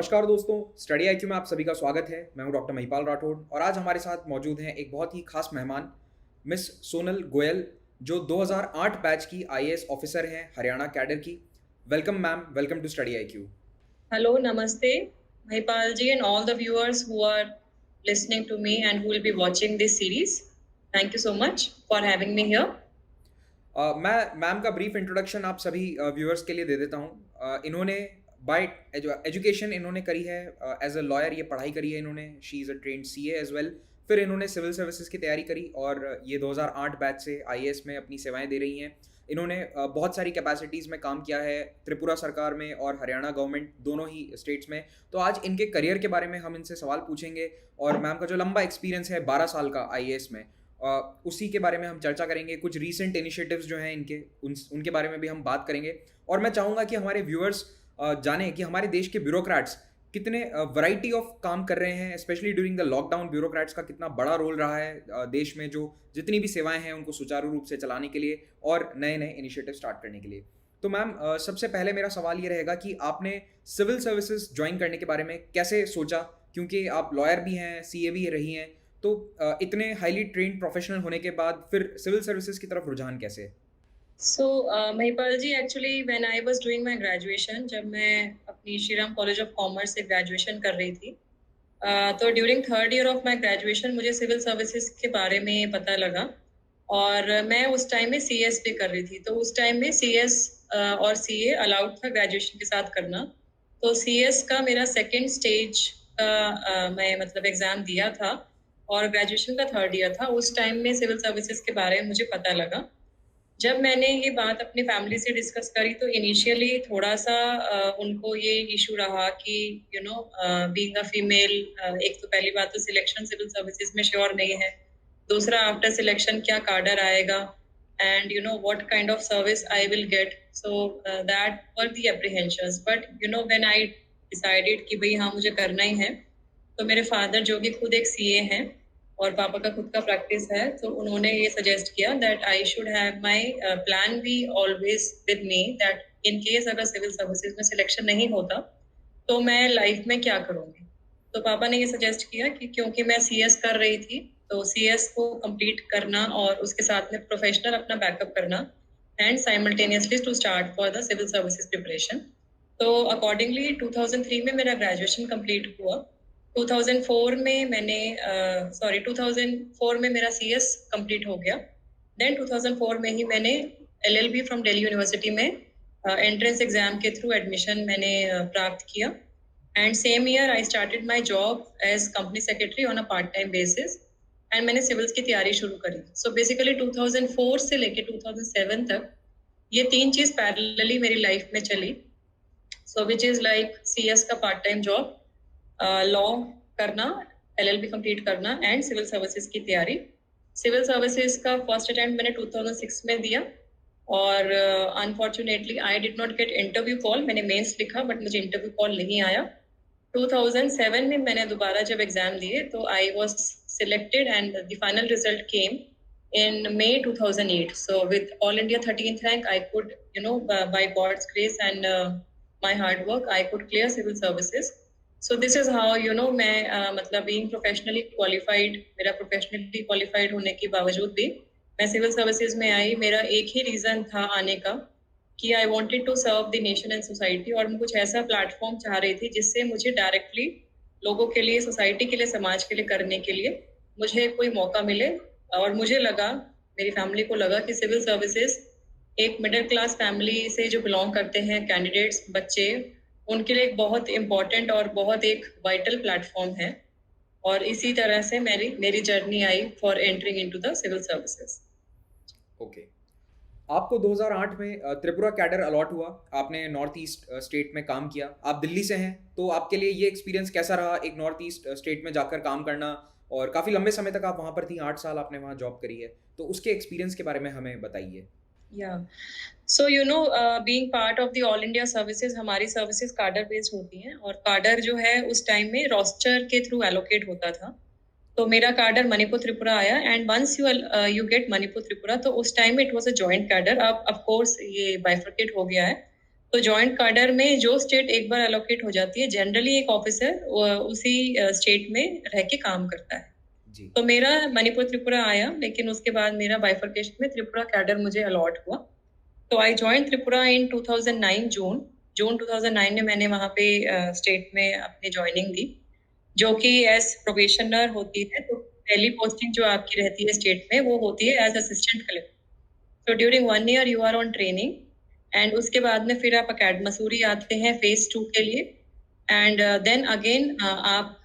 नमस्कार दोस्तों, study IQ में आप सभी का स्वागत है। मैं हूं डॉक्टर महिपाल राठौड़ और आज हमारे साथ मौजूद हैं एक बहुत ही खास मेहमान मिस सोनल गोयल, जो 2008 बैच की आईएएस ऑफिसर हैं हरियाणा कैडर की। Welcome ma'am, welcome to study IQ. Hello, Namaste, Mahipal ji, and all the viewers who are listening to me and who will be watching this series. Thank you so much for having me here. मैं ma'am का brief introduction आप सभी viewers के लिए दे देता हूँ। इन्होंने bye education इन्होंने करी है एज अ लॉयर, ये पढ़ाई करी है इन्होंने। She is a trained CA as well. फिर इन्होंने सिविल सर्विसेज की तैयारी करी और ये 2008 बैच से आईएएस में अपनी सेवाएं दे रही हैं। इन्होंने बहुत सारी कैपेसिटीज़ में काम किया है, त्रिपुरा सरकार में और हरियाणा गवर्नमेंट दोनों ही स्टेट्स में। तो आज इनके करियर के बारे में हम इनसे सवाल पूछेंगे और मैम का जो लंबा एक्सपीरियंस है 12 साल का आईएएस में, उसी के बारे में हम चर्चा करेंगे। कुछ रीसेंट इनिशिएटिव्स जो हैं इनके, उनके बारे में भी हम बात करेंगे। और मैं चाहूँगा कि हमारे व्यूअर्स जानें कि हमारे देश के ब्यूरोक्रेट्स कितने वैरायटी ऑफ काम कर रहे हैं, specially during the lockdown. Bureaucrats का कितना बड़ा रोल रहा है देश में, जो जितनी भी सेवाएं हैं उनको सुचारू रूप से चलाने के लिए और नए नए इनिशिएटिव स्टार्ट करने के लिए। तो मैम, सबसे पहले मेरा सवाल ये रहेगा कि आपने सिविल सर्विसेज ज्वाइन करने के बारे में कैसे सोचा, क्योंकि आप लॉयर भी हैं, सीए भी रही हैं। तो इतने हाईली ट्रेन्ड प्रोफेशनल होने के बाद फिर सिविल सर्विसेज की तरफ रुझान कैसे? So, Mahipal ji, actually when I was doing my graduation, जब मैं अपनी श्रीराम कॉलेज ऑफ कॉमर्स से ग्रेजुएशन कर रही थी, तो during third year of my graduation मुझे सिविल सर्विसेज के बारे में पता लगा और मैं उस टाइम में सीएस भी कर रही थी। तो उस टाइम में सीएस और सीए अलाउड था ग्रेजुएशन के साथ करना। तो सीएस का मेरा सेकेंड स्टेज का मैं मतलब एग्ज़ाम दिया था और ग्रेजुएशन का थर्ड ईयर था। उस टाइम में सिविल सर्विसेज के बारे में मुझे पता लगा। जब मैंने ये बात अपनी फैमिली से डिस्कस करी तो इनिशियली थोड़ा-सा उनको ये इश्यू रहा कि बीइंग अ फीमेल, एक तो पहली बात तो सिलेक्शन सिविल सर्विसेज में श्योर नहीं है। दूसरा, आफ्टर सिलेक्शन क्या कैडर आएगा and what kind of service I will get. So that were the apprehensions, but when I decided कि भई हाँ, मुझे करना ही है, तो मेरे फादर जो कि खुद एक सीए हैं और पापा का खुद का प्रैक्टिस है, तो उन्होंने ये सजेस्ट किया that I should have my plan be always with me, that in case अगर सिविल सर्विसेज में सिलेक्शन नहीं होता तो मैं लाइफ में क्या करूँगी। तो पापा ने ये सजेस्ट किया कि क्योंकि मैं सीएस कर रही थी, तो सीएस को कंप्लीट करना और उसके साथ में प्रोफेशनल अपना बैकअप करना and simultaneously to start for the civil services preparation. तो अकॉर्डिंगली 2003 में मेरा ग्रेजुएशन कंप्लीट हुआ। 2004 में मैंने 2004 में मेरा सीएस कंप्लीट हो गया। देन 2004 में ही मैंने एलएलबी फ्रॉम दिल्ली यूनिवर्सिटी में एंट्रेंस एग्जाम के थ्रू एडमिशन मैंने प्राप्त किया and same year I started my job as company secretary on a part time basis and मैंने सिविल्स की तैयारी शुरू करी। सो बेसिकली 2004 से लेके 2007 तक ये तीन चीज पैरेलली मेरी लाइफ में चली। सो विच इज लाइक सीएस का पार्ट टाइम जॉब, लॉ करना, एलएलबी कंप्लीट करना एंड सिविल सर्विसेज की तैयारी। सिविल सर्विसेज का फर्स्ट अटेम्प्ट मैंने 2006 में दिया और unfortunately I did not get interview call. मैंने मेंस लिखा बट मुझे इंटरव्यू कॉल नहीं आया। 2007 में मैंने दोबारा जब एग्जाम दिए तो I was selected and the final result came in May 2008. So with All India 13th rank, I could, by God's grace and my hard work, I could clear civil services. So this is how, मैं मतलब being professionally qualified, मेरा professionally qualified होने के बावजूद भी मैं civil services में आई। मेरा एक ही reason था आने का कि I wanted to serve the nation and society, और मैं कुछ ऐसा प्लेटफॉर्म चाह रही थी जिससे मुझे डायरेक्टली लोगों के लिए, सोसाइटी के लिए, समाज के लिए करने के लिए मुझे कोई मौका मिले। और मुझे लगा, मेरी फैमिली को लगा कि सिविल सर्विसेज एक मिडिल क्लास फैमिली से जो बिलोंग करते हैं कैंडिडेट्स, बच्चे, उनके लिए एक बहुत इम्पोर्टेंट और बहुत एक वाइटल प्लेटफॉर्म है। और इसी तरह से मेरी जर्नी आई for entering into the civil services. Okay. आपको 2008 में त्रिपुरा कैडर अलॉट हुआ, आपने नॉर्थ ईस्ट स्टेट में काम किया। आप दिल्ली से हैं, तो आपके लिए ये एक्सपीरियंस कैसा रहा, एक नॉर्थ ईस्ट स्टेट में जाकर काम करना? और काफ़ी लंबे समय तक आप वहाँ पर थी, 8 साल आपने वहाँ जॉब करी है, तो उसके एक्सपीरियंस के बारे में हमें बताइए। या so being part of the all India services, हमारी सर्विसेज कार्डर बेस्ड होती हैं और कार्डर जो है उस टाइम में रोस्टर के थ्रू एलोकेट होता था। तो मेरा कार्डर मणिपुर त्रिपुरा आया and once you get Manipur Tripura, तो उस time it was a joint cadre. अब ऑफ कोर्स ये बाइफरकेट हो गया है, तो जॉइंट कार्डर में जो स्टेट एक बार एलोकेट हो जाती है, जनरली एक ऑफिसर उसी स्टेट में रह के काम करता है। जी तो मेरा मणिपुर त्रिपुरा आया, लेकिन उसके बाद मेरा बाइफर्केशन में त्रिपुरा कैडर मुझे अलॉट हुआ। तो आई जॉइन त्रिपुरा इन 2009 जून 2009 में मैंने वहाँ पे स्टेट में अपनी ज्वाइनिंग दी, जो कि एज प्रोबेशनर होती है। तो पहली पोस्टिंग जो आपकी रहती है स्टेट में, वो होती है एज असिस्टेंट कलेक्टर। तो during 1 year you are on training, and उसके बाद में फिर आप मसूरी आते हैं फेज 2 के लिए, एंड देन अगेन आप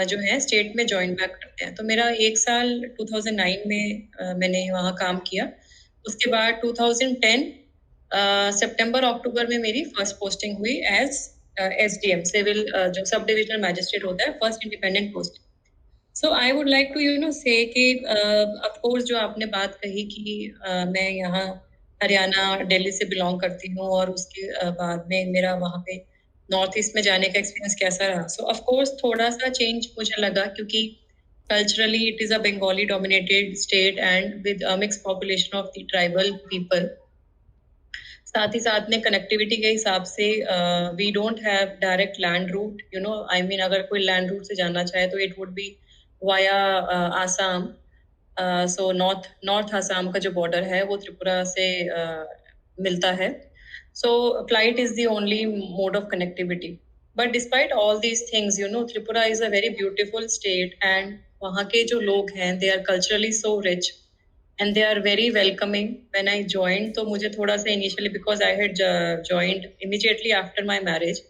जो है स्टेट में ज्वाइन बैक करते हैं। तो मेरा 1 साल 2009 में मैंने वहाँ काम किया। उसके बाद 2010 सितंबर अक्टूबर में मेरी फर्स्ट पोस्टिंग हुई एज SDM, सिविल जो सब डिविजनल मैजिस्ट्रेट होता है, first independent post. So I would like to say कि ऑफ कोर्स जो आपने बात कही कि मैं यहाँ हरियाणा दिल्ली से बिलोंग करती हूँ, और उसके बाद में मेरा वहाँ पे नॉर्थ ईस्ट में जाने का एक्सपीरियंस कैसा रहा। सो ऑफ कोर्स थोड़ा सा चेंज मुझे लगा, क्योंकि culturally it is a Bengali dominated state and with mix population of the tribal people. साथ ही साथ में कनेक्टिविटी के हिसाब से we don't have direct land route, I mean अगर कोई लैंड रूट से जाना चाहे तो it would be via Assam. So north Assam का जो बॉर्डर है वो त्रिपुरा से मिलता है। So flight is the only mode of connectivity. But despite all these things, Tripura is a very beautiful state, and वहाँ के जो लोग हैं they are culturally so rich and they are very welcoming. When I joined, तो मुझे थोड़ा सा initially, because I had joined immediately after my marriage,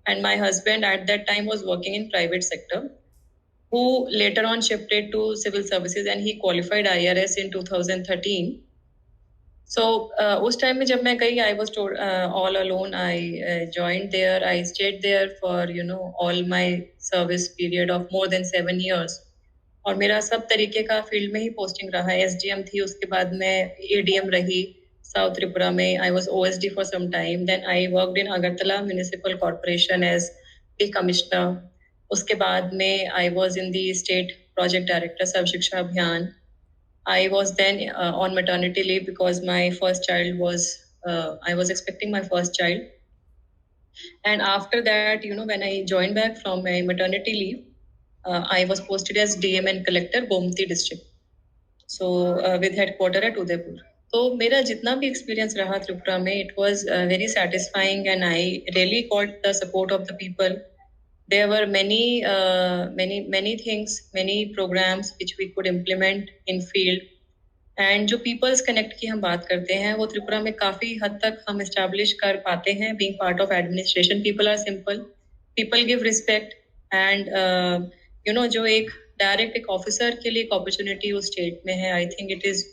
and my husband at that time was working in private sector, who later on shifted to civil services, and he qualified IRS in 2013. So उस time में जब मैं गई, I was all alone. I joined there. I stayed there for all my service period of more than 7 years. और मेरा सब तरीके का फील्ड में ही पोस्टिंग रहा। SDM थी, उसके बाद मैं ADM रही साउथ त्रिपुरा में। I was OSD for some time, then I worked in Agartala municipal corporation as a commissioner. उसके बाद में I was in the state project director Sarva Shiksha Abhiyan. I was then on maternity leave because my first child was, I was expecting my first child. And after that, when I joined back from my maternity leave, I was posted as DM and collector, Gomti district. So with headquarter at Udaipur. तो मेरा जितना भी experience रहा त्रिपुरा में, it was very satisfying, and I really got the support of the people. There were many things, many programs which we could implement in field. And जो peoples connect की हम बात करते हैं, वो त्रिपुरा में काफी हद तक हम एस्टैब्लिश कर पाते हैं। Being part of administration, people are simple, people give respect, and जो एक डायरेक्ट एक ऑफिसर के लिए एक अपॉर्चुनिटी उस स्टेट में है, आई think it is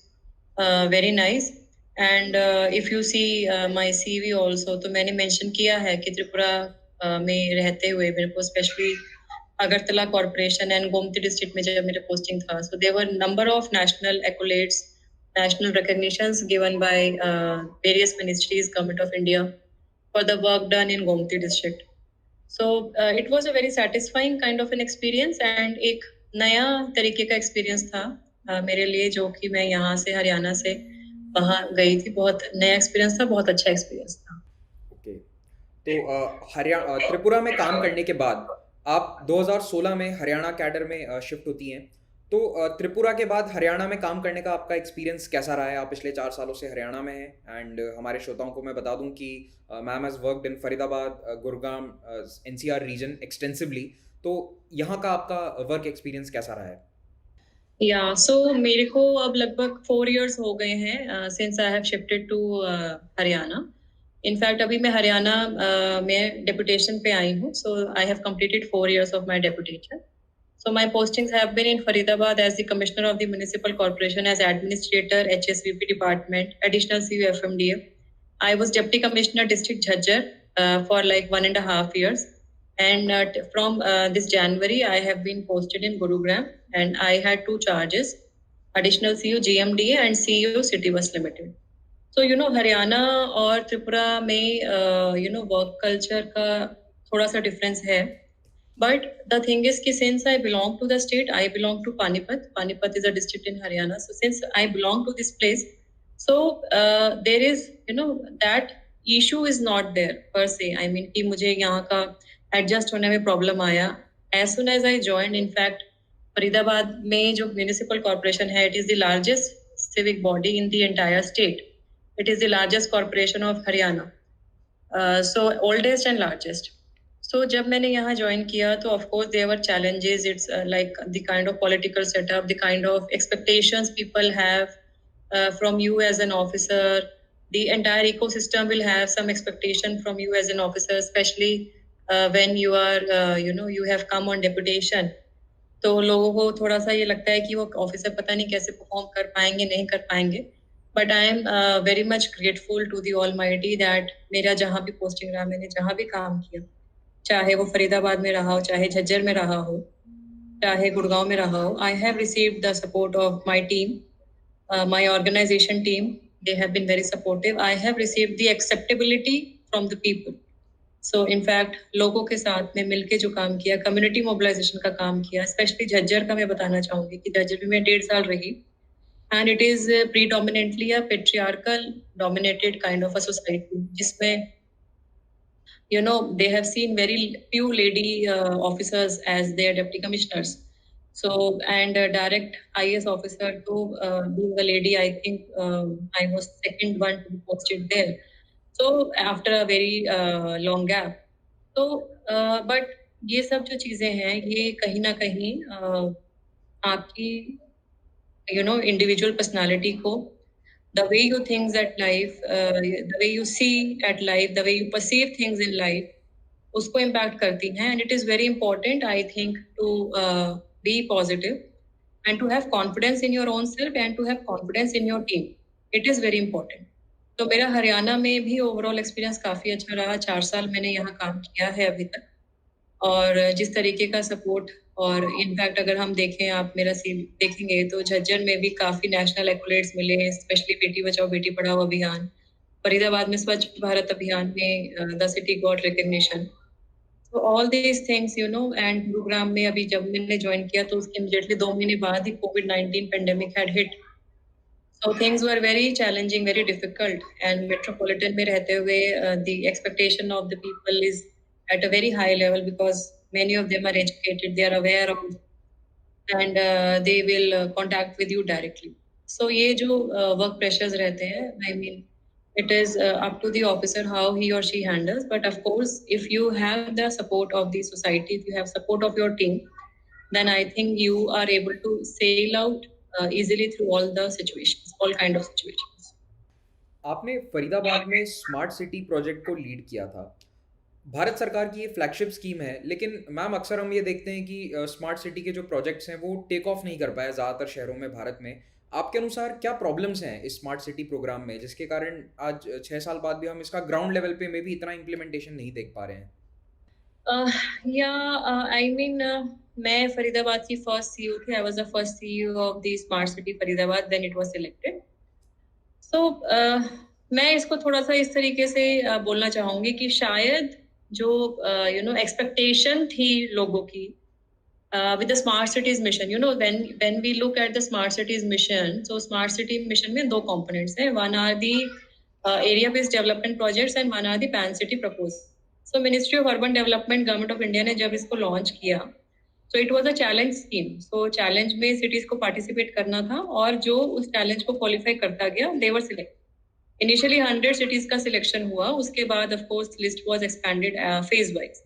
very nice. And if you see my CV also, तो मैंने मेंशन किया है कि त्रिपुरा में रहते हुए मेरे को specially Agartala corporation and Gomati district में जब मेरा पोस्टिंग था, so there were number of national accolades, national recognitions given by various ministries, Government of India, for the work done in Gomti district. So it was a very satisfying kind of an experience, and एक नया तरीके का experience था मेरे लिए, जो कि मैं यहाँ से हरियाणा से वहाँ गई थी। बहुत नया experience था, बहुत अच्छा experience था। ओके। तो हरियाणा त्रिपुरा में काम करने के बाद आप 2016 में हरियाणा कैडर में शिफ्ट होती हैं। तो त्रिपुरा के बाद हरियाणा में काम करने का आपका एक्सपीरियंस कैसा रहा है? आप पिछले 4 सालों से हरियाणा में हैं, एंड हमारे श्रोताओं को मैं बता दूं कि ma'am has worked in Faridabad, Gurugram, NCR region extensively. तो यहाँ का आपका वर्क एक्सपीरियंस कैसा रहा है? या सो मेरे को अब लगभग 4 years हो गए हैं since I have shifted to Haryana. In fact अभी मैं हरियाणा में डेपुटेशन पे आई हूँ, so I have completed 4 years of my deputation. So my postings have been in Faridabad as the Commissioner of the Municipal Corporation, as Administrator, HSVP Department, Additional CU FMDA. I was Deputy Commissioner District Jhajjar for like 1.5 years. And from this January, I have been posted in Gurugram, and I had 2 charges, Additional CU GMDA and CU City Bus Limited. So, Haryana और त्रिपुरा में, work culture का थोड़ा सा difference है. But the thing is कि since I belong to the state, I belong to Panipat. Panipat is a district in Haryana. So since I belong to this place, so there is, that issue is not there per se, I mean कि मुझे यहाँ का adjust होने में problem आया। As soon as I join, in fact Faridabad में जो municipal corporation है, it is the largest civic body in the entire state. It is the largest corporation of Haryana, so oldest and largest. So जब मैंने यहाँ join किया तो of course there were challenges. It's like the kind of political setup, the kind of expectations people have from you as an officer. The entire ecosystem will have some expectation from you as an officer, especially when you are you have come on deputation. तो लोगों को थोड़ा सा ये लगता है कि वो ऑफिसर पता नहीं कैसे परफॉर्म कर पाएंगे, नहीं कर पाएंगे। But I am very much grateful to the almighty that मेरा जहाँ भी पोस्टिंग रहा, मैंने जहाँ भी काम किया, चाहे वो फरीदाबाद में रहा हो, चाहे झज्जर में रहा हो, चाहे गुड़गांव में रहा हो, I have received the support of my team, my organization team. They have been very supportive. I have received the acceptability from the people. So in fact लोगों के साथ में मिलके जो काम किया, कम्युनिटी मोबिलाइजेशन का काम किया, स्पेशली झज्जर का मैं बताना चाहूंगी कि झज्जर में मैं 1.5 साल रही, and it is predominantly a patriarchal dominated kind of a society, जिसमें they have seen very few lady officers as their deputy commissioners. So, and direct IS officer to being a lady, I think I was second one to be posted there. So, after a very long gap. So, but ये सब जो चीजें हैं, ये कहीं ना कहीं आपकी individual personality को, the way you think at life, the way you see at life, the way you perceive things in life, उसको impact करती हैं। And it is very important, I think, to be positive and to have confidence in your own self and to have confidence in your team. It is very important. तो मेरा हरियाणा में भी overall experience काफी अच्छा रहा। 4 साल मैंने यहाँ काम किया है अभी तक, और जिस तरीके का सपोर्ट, और इनफैक्ट अगर हम देखें, आप मेरा सीन देखेंगे तो झज्जर में भी काफी नेशनल एक्colades मिले, स्पेशली बेटी बचाओ बेटी पढ़ाओ अभियान, फरीदाबाद में स्वच्छ भारत अभियान में द सिटी गॉट रिकग्निशन। तो all these things and Gurugram में अभी जब मैंने ज्वाइन किया तो उसके इमीडिएटली 2 महीने बाद ही COVID-19 pandemic had hit. So things were very challenging, very difficult, and metropolitan में रहते हुए the expectation of the people is at a very high level because many of them are educated, they are aware of, and they will contact with you directly. So ये जो work pressures रहते हैं, I mean, it is up to the officer how he or she handles. But of course, if you have the support of the society, if you have support of your team, then I think you are able to sail out easily through all the situations, all kind of situations. आपने फरीदाबाद में smart city project को lead किया था। भारत सरकार की ये flagship scheme है, लेकिन मैम अक्सर हम ये देखते हैं कि स्मार्ट सिटी के जो प्रोजेक्ट्स हैं वो टेक ऑफ नहीं कर पाए ज़्यादातर शहरों में भारत में। आपके अनुसार क्या प्रॉब्लम्स हैं इस स्मार्ट सिटी प्रोग्राम में, जिसके कारण आज 6 साल बाद भी हम इसका ग्राउंड लेवल पे में भी इतना इम्प्लीमेंटेशन नहीं देख पा रहे हैं? I mean, मैं फरीदाबाद की फर्स्ट सीईओ थी। I was the first CEO of the smart city Faridabad when it was selected. So मैं इसको थोड़ा सा इस तरीके से बोलना चाहूंगी कि शायद जो एक्सपेक्टेशन थी लोगों की with the smart cities mission, when we look at the smart cities mission, so smart city mission में 2 components हैं. One are the area based development projects and one are the pan city proposal. So Ministry of Urban Development, Government of India ने जब इसको launch किया, so it was a challenge scheme. So challenge में cities को participate करना था, और जो उस challenge को qualify करता गया, they were selected. Initially 100 cities का selection हुआ, उसके बाद of course list was expanded phase wise.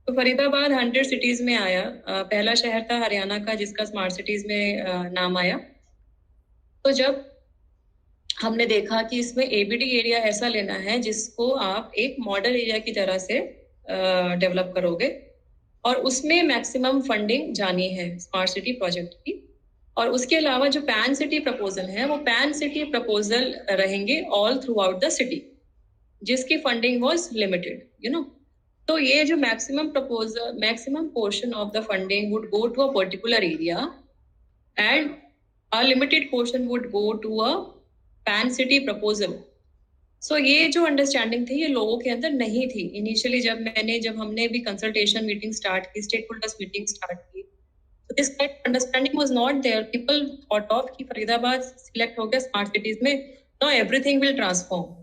तो फरीदाबाद 100 सिटीज में आया। पहला शहर था हरियाणा का जिसका स्मार्ट सिटीज में नाम आया। तो जब हमने देखा कि इसमें एबीडी एरिया ऐसा लेना है जिसको आप एक मॉडल एरिया की तरह से डेवलप करोगे, और उसमें मैक्सिमम फंडिंग जानी है स्मार्ट सिटी प्रोजेक्ट की। और उसके अलावा जो पैन सिटी प्रपोजल है, वो पैन सिटी प्रपोजल रहेंगे all throughout the city, जिसकी फंडिंग वॉज लिमिटेड। तो ये जो maximum portion of the funding would go to a particular area and a limited portion would go to a pan city proposal. So ये जो understanding थी, ये लोगों के अंदर नहीं थी इनिशियली। जब हमने भी कंसल्टेशन मीटिंग स्टार्ट की, स्टेक होल्डर्स मीटिंग स्टार्ट की, तो this understanding was not there. People thought of कि फरीदाबाद सिलेक्ट हो गया स्मार्ट सिटीज में, नाउ एवरीथिंग विल ट्रांसफॉर्म।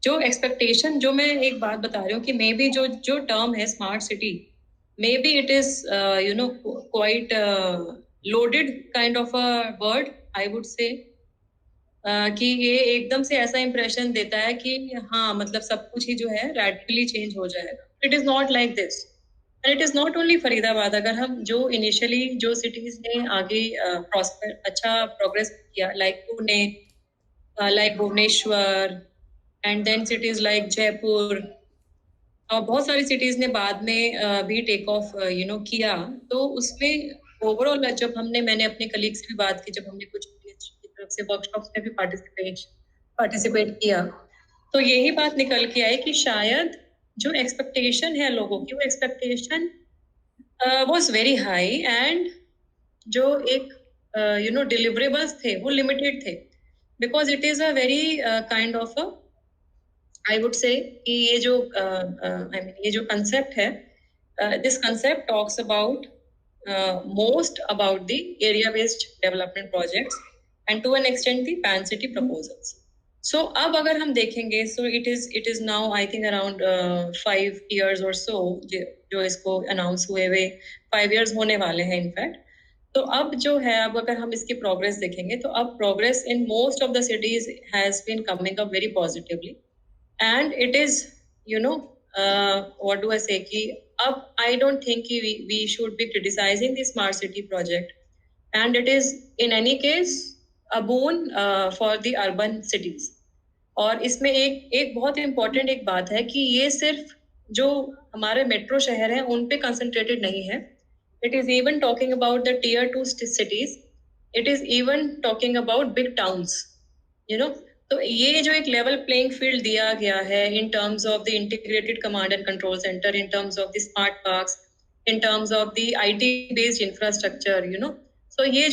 जो एक्सपेक्टेशन, जो मैं एक बात बता रही हूँ कि मे बी जो जो टर्म है smart city, may be it is you know quite loaded kind of a word, I would say, कि ये एकदम से ऐसा इंप्रेशन देता है कि हाँ मतलब सब कुछ ही जो है रेडिकली चेंज हो जाएगा. It is not like this. And it is not only Faridabad. अगर हम जो इनिशियली जो सिटीज ने आगे प्रॉस्पर अच्छा प्रोग्रेस किया, like Pune, like Bhubaneswar, and then cities like Jaipur, और बहुत सारी सिटीज ने बाद में भी टेक ऑफ किया. तो उसमें ओवरऑल जब मैंने अपने कलीग से भी बात की, जब हमने कुछ की तरफ से वर्कशॉप्स में भी पार्टिसिपेट किया, तो यही बात निकल के आई कि शायद जो एक्सपेक्टेशन है लोगों की, वो expectation was very high, and जो एक डिलीवरेबल्स थे वो लिमिटेड थे, because it is a very kind of a, I would say कि ये जो आई मीन ये जो कंसेप्ट है, this concept talks about most about the area based development projects and to an extent the pan city proposals. So अब अगर हम देखेंगे, so it is now I think around 5 years और सो जो इसको अनाउंस हुए हुए 5 years होने वाले हैं इनफैक्ट. तो अब जो है, अब अगर हम इसकी प्रोग्रेस देखेंगे, तो अब progress in most of the cities has been coming up very positively. And it is, what do I say, ki ab I don't think we should be criticizing the smart city project, and it is in any case a boon for the urban cities. और इसमें एक बहुत important एक बात है कि ये सिर्फ जो हमारे मेट्रो शहर हैं उन पे कंसंट्रेटेड नहीं है. It is even talking about the tier 2 cities. It is even talking about big towns, you know. तो ये जो एक लेवल प्लेइंग फील्ड दिया गया है in terms of the integrated command and control centre, in terms of the smart parks, in terms of the IT based infrastructure, so ये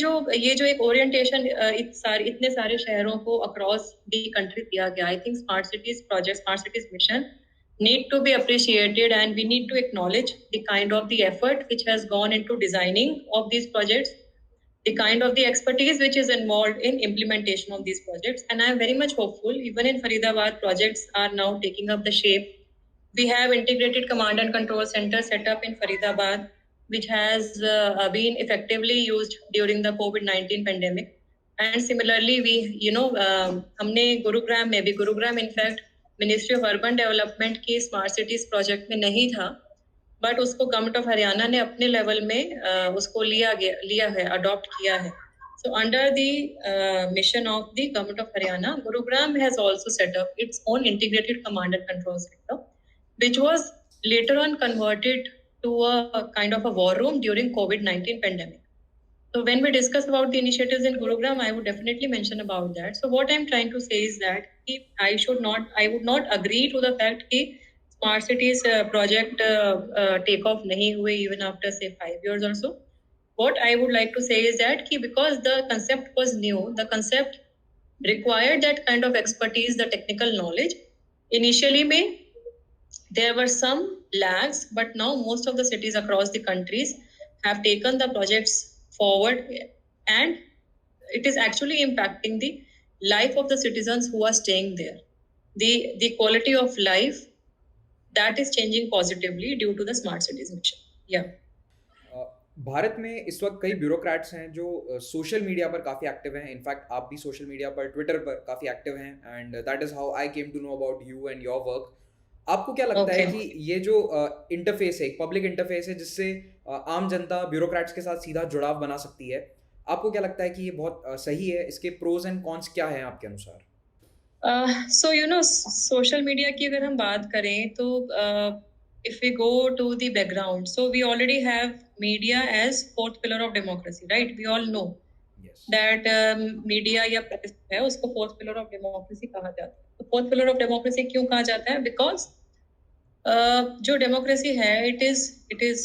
जो एक ओरिएंटेशन इतने सारे शहरों को अक्रॉस द कंट्री दिया गया, I think smart cities project, smart cities mission need to be appreciated, and we need to acknowledge the kind of the effort which has gone into designing of these projects, the kind of the expertise which is involved in implementation of these projects. And I am very much hopeful, even in Faridabad, projects are now taking up the shape. We have integrated command and control center set up in Faridabad, which has been effectively used during the COVID-19 pandemic. And similarly, we, हमने गुरुग्राम में भी, Gurugram in fact ministry of urban development की smart cities project में नहीं था, but उसको government of Haryana ने अपने लेवल में उसको लिया है, अडॉप्ट किया है. So under the mission of the government of Haryana, Gurugram has also set up its own integrated command and control center, which was later on converted to a kind of a war room during COVID-19 pandemic. So when we discuss about the initiatives in Gurugram, I would definitely mention about that. So what I'm trying to say is that I would not agree to the fact that smart cities project take off nahi hue even after say 5 years or so. What I would like to say is that because the concept was new, the concept required that kind of expertise, the technical knowledge. Initially, there were some lags, but now most of the cities across the countries have taken the projects forward, and it is actually impacting the life of the citizens who are staying there. The quality of life that is changing positively due to the smart cities mission. Yeah. Bharat में इस वक्त कई bureaucrats हैं जो social media पर काफ़ी active हैं. In fact आप भी सोशल मीडिया पर, ट्विटर पर काफ़ी एक्टिव हैं, and that is how I came to know about you and your work. आपको क्या लगता है कि ये जो इंटरफेस है, पब्लिक इंटरफेस है, जिससे आम जनता ब्यूरोक्रेट्स के साथ सीधा जुड़ाव बना सकती है, आपको क्या लगता है कि ये बहुत सही है? इसके प्रोज एंड कॉन्स क्या हैं आपके अनुसार? So सोशल मीडिया की अगर हम बात करें तो if we go to the background, so we already have media as fourth pillar of democracy, right? We all know that media या press है उसको fourth pillar of democracy कहा जाता है. तो fourth pillar of democracy क्यों कहा जाता है? Because जो democracy है, it is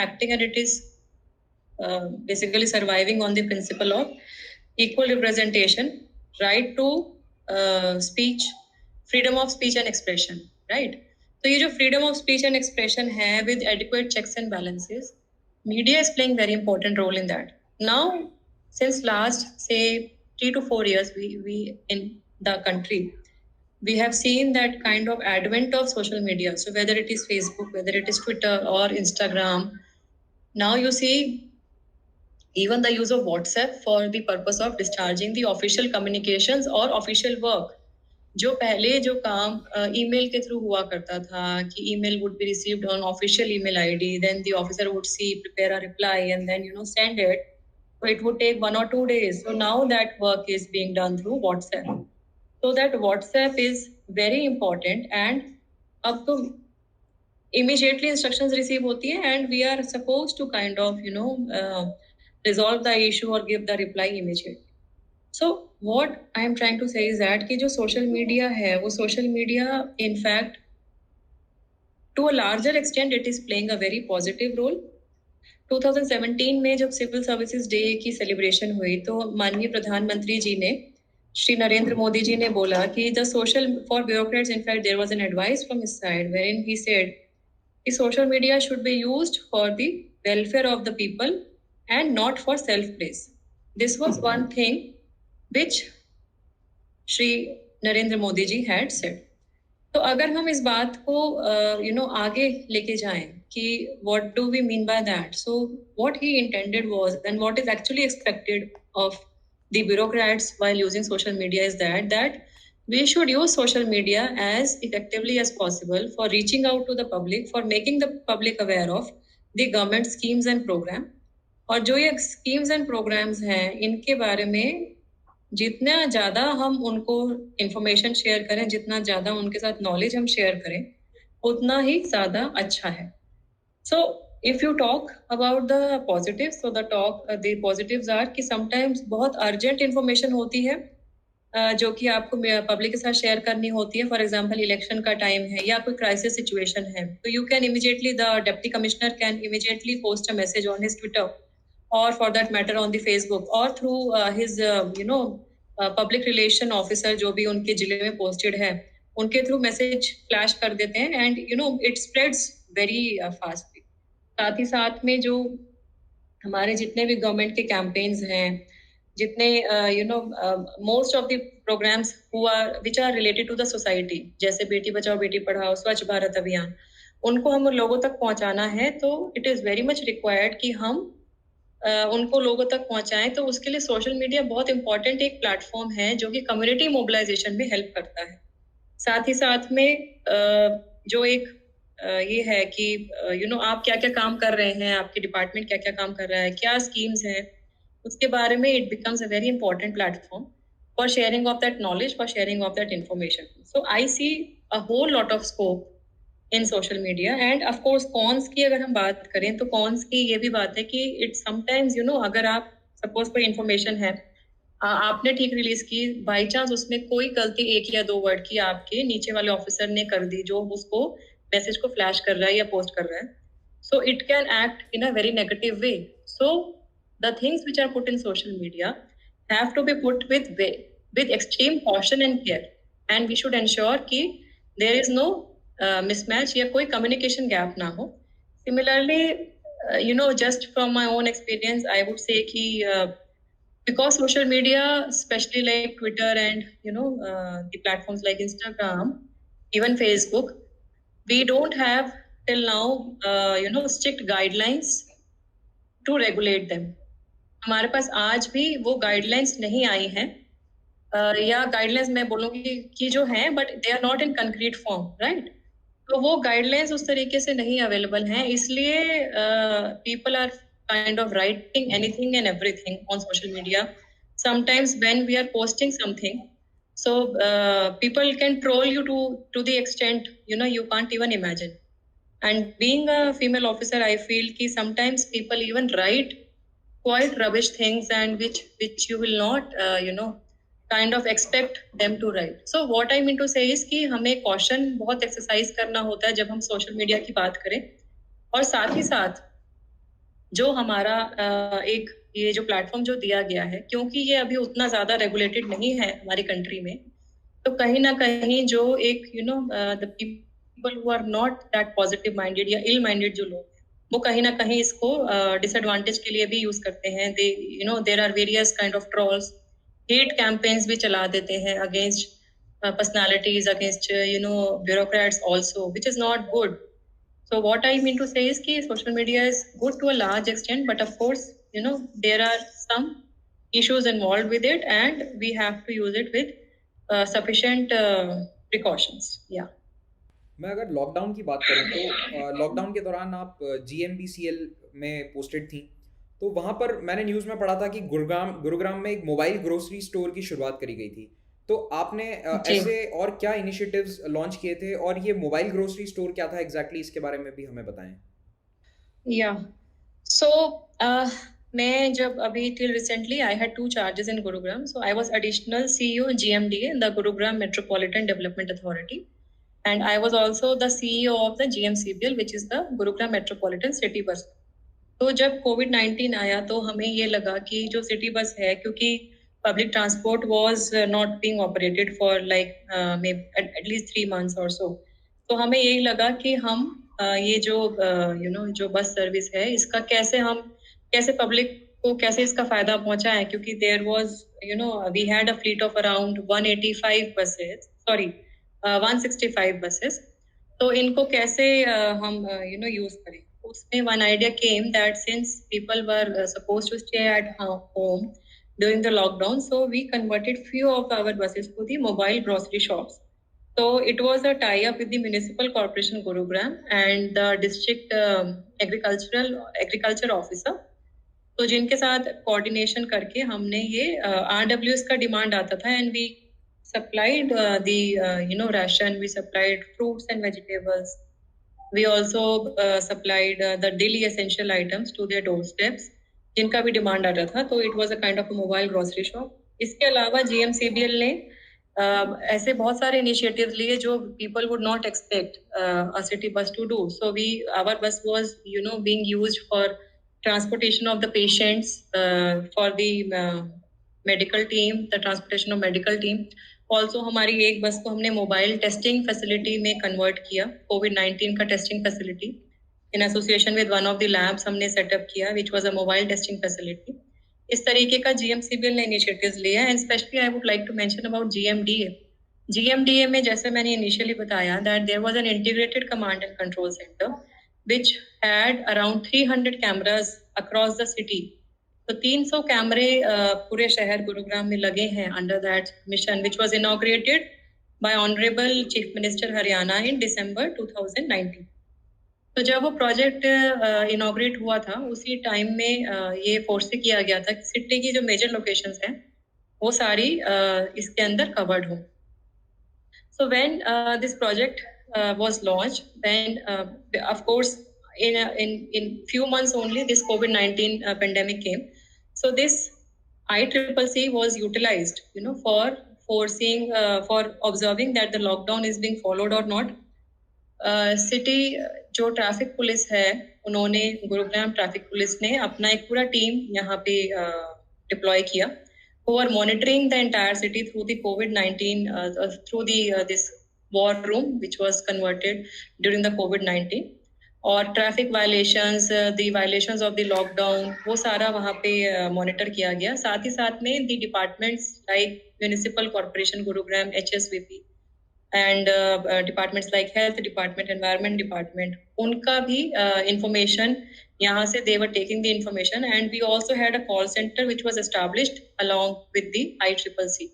acting, and it is basically surviving on the principle of equal representation, right to speech, freedom of speech and expression, right? तो ये जो freedom of speech and expression है with adequate checks and balances, media is playing very important role in that. Now, since last say 3 to 4 years, we in the country, we have seen that kind of advent of social media. So whether it is Facebook, whether it is Twitter or Instagram, now you see even the use of WhatsApp for the purpose of discharging the official communications or official work. जो पहले जो काम email के through हुआ करता था कि email would be received on official email ID, then the officer would see, prepare a reply, and then send it. So it would take 1 or 2 days. So now that work is being done through WhatsApp. So that WhatsApp is very important, and अब तो immediately instructions receive होती है, and we are supposed to kind of resolve the issue or give the reply immediately. So what I am trying to say is that कि जो social media है वो social media in fact to a larger extent it is playing a very positive role. 2017 में जब civil services day की celebration हुई तो माननीय प्रधानमंत्री जी ने श्री नरेंद्र मोदी जी ने बोला कि the social for bureaucrats in fact there was an advice from his side wherein he said कि social media should be used for the welfare of the people and not for self praise. This was one thing which Shri Narendra Modi ji had said. तो अगर हम इस बात को आगे लेके जाएं कि what do we mean by that? So what he intended was, and what is actually expected of the bureaucrats while using social media is that we should use social media as effectively as possible for reaching out to the public, for making the public aware of the government schemes and program. और जो ये schemes and programs हैं इनके बारे में जितना ज्यादा हम उनको इंफॉर्मेशन शेयर करें, जितना ज्यादा उनके साथ नॉलेज हम शेयर करें, उतना ही ज्यादा अच्छा है. So if you talk about the positives, so the positives are कि sometimes बहुत urgent information होती है जो कि आपको पब्लिक के साथ शेयर करनी होती है. फॉर एग्जांपल इलेक्शन का टाइम है या कोई क्राइसिस सिचुएशन है, तो you can immediately the deputy commissioner can immediately post a message on his Twitter or for that matter on the Facebook or through his public relation officer जो भी उनके जिले में posted है, उनके थ्रू मैसेज फ्लैश कर देते हैं and it spreads very fastly. साथ ही साथ में जो हमारे जितने भी गवर्नमेंट के कैंपेन्स हैं, जितने most of the programs which are related to the society, जैसे बेटी बचाओ बेटी पढ़ाओ, स्वच्छ भारत अभियान, उनको हम लोगों तक पहुंचाना है, तो it is very much required कि हम उनको लोगों तक पहुंचाएं. तो उसके लिए सोशल मीडिया बहुत इंपॉर्टेंट एक प्लेटफॉर्म है जो कि कम्युनिटी मोबिलाइजेशन में हेल्प करता है. साथ ही साथ में जो एक ये है कि आप क्या क्या काम कर रहे हैं, आपके डिपार्टमेंट क्या क्या काम कर रहा है, क्या स्कीम्स हैं, उसके बारे में it becomes a very important platform for sharing of that knowledge, for sharing of that information. So I see a whole lot of scope in social media. And of course cons की अगर हम बात करें तो cons की ये भी बात है कि इट समटाइम्स अगर आप सपोज कोई इन्फॉर्मेशन है आपने ठीक रिलीज की, बाई चांस उसमें कोई गलती 1 या 2 वर्ड की आपके नीचे वाले ऑफिसर ने कर दी जो उसको मैसेज को फ्लैश कर रहा है या पोस्ट कर रहा है, so it can act in a very negative way. So the things which are put in social media have to be put with extreme caution and care, and we should ensure कि there is no mismatch या कोई communication gap ना हो. Similarly, just from my own experience, I would say कि because social media, especially like Twitter and the platforms like Instagram, even Facebook, we don't have till now strict guidelines to regulate them. हमारे पास आज भी वो guidelines नहीं आई हैं, या guidelines मैं बोलूंगी कि जो हैं but they are not in concrete form, right. तो वो गाइडलाइंस उस तरीके से नहीं अवेलेबल हैं, इसलिए people are kind of writing anything and everything on social media. Sometimes when we are posting something, so people can troll you to the extent you can't even imagine. And being a female officer, I feel कि sometimes people even write quite rubbish things and which you will not kind of expect them to write. So what I mean to say is कि हमें caution बहुत exercise करना होता है जब हम social media की बात करें. और साथ ही साथ जो हमारा एक ये जो प्लेटफॉर्म जो दिया गया है, क्योंकि ये अभी उतना ज्यादा रेगुलेटेड नहीं है हमारी कंट्री में, तो कहीं ना कहीं जो एक the people who are not that positive minded या इल माइंडेड जो लोग हैं, वो कहीं ना कहीं इसको डिसएडवांटेज के लिए भी यूज करते हैं. There are various kind of trolls, hate campaigns भी चला देते हैं against personalities, against bureaucrats also, which is not good. So what I mean to say is that social media is good to a large extent, but of course, there are some issues involved with it, and we have to use it with sufficient precautions. Yeah. मैं अगर lockdown की बात करूँ तो lockdown के दौरान आप GMBCL में पोस्टेड थी। तो वहाँ पर मैंने न्यूज़ में पढ़ा था कि गुरुग्राम में एक मोबाइल ग्रोसरी स्टोर की शुरुआत करी गई थी। तो आपने जी। ऐसे और क्या इनिशिएटिव्स लॉन्च किए थे और ये मोबाइल ग्रोसरी स्टोर क्या था एग्जैक्टली, इसके बारे में भी हमें बताएं। या सो मैं जब अभी till recently I had 2 charges in Gurugram, so I was additional CEO GMDA in the Gurugram metropolitan development authority, and I was also the CEO of the GMCBL, which is the Gurugram Metropolitan City Bus. तो जब कोविड-19 आया तो हमें ये लगा कि जो city bus है, क्योंकि public transport was not being operated for like at least 3 months और सो, तो हमें यही लगा कि हम ये जो जो बस सर्विस है, इसका कैसे पब्लिक को कैसे इसका फायदा पहुंचाएं, क्योंकि there was we had a fleet of around 185 buses, sorry 165 buses. तो इनको कैसे हम यूज करें। उसमें one idea came that since people were supposed to stay at home during the lockdown, so we converted few of our buses to the mobile grocery shops. So it was a tie-up with the Municipal Corporation Gurugram and the district agriculture officer. तो जिनके साथ coordination करके हमने ये RWS का demand आता था, and we supplied the ration, we supplied fruits and vegetables. We also supplied the daily essential items to their doorsteps, जिनका भी डिमांड आता था। तो it was a kind of a mobile grocery shop. इसके अलावा GMCBL ने ऐसे बहुत सारे इनिशिएटिव्स लिए जो people would not expect a city bus to do. So we our bus was being used for transportation of the patients, for the medical team, the transportation of medical team. Also हमारी एक bus को हमने mobile testing facility में convert किया, कोविड-19 का testing facility in association with one of the labs हमने setup किया, which was a mobile testing facility. इस तरीके का GMCBL ने इनिशिएटिव्स लिए हैं, and specially I would like to mention about GMDA। GMDA में जैसे मैंने इनिशियली बताया that there was an integrated command and control centre which had around 300 cameras across the city. तो 300 कैमरे पूरे शहर गुरुग्राम में लगे हैं under that mission, which was inaugurated by Honorable Chief Minister Haryana in December 2019. तो जब वो प्रोजेक्ट इनॉग्रेट हुआ था, उसी टाइम में ये फोर्स किया गया था कि सिटी की जो मेजर लोकेशंस हैं वो सारी इसके अंदर कवर्ड हो। So when this project was launched, then of course in few months only this COVID-19 pandemic came. So this ICCC was utilized, for forcing, for observing that the lockdown is being followed or not. City जो traffic police है, उन्होंने Gurugram traffic police ने अपना एक पूरा team यहाँ पे deploy किया, who are monitoring the entire city through the COVID-19, through the this war room which was converted during the COVID-19, और traffic violations, the violations of the lockdown, वो सारा वहाँ पे मॉनिटर किया गया। साथ ही साथ में the departments like Municipal Corporation Gurugram, HSVP, and departments like health department, environment department, उनका भी information यहाँ से they were taking the information, and we also had a call center which was established along with the ICCC.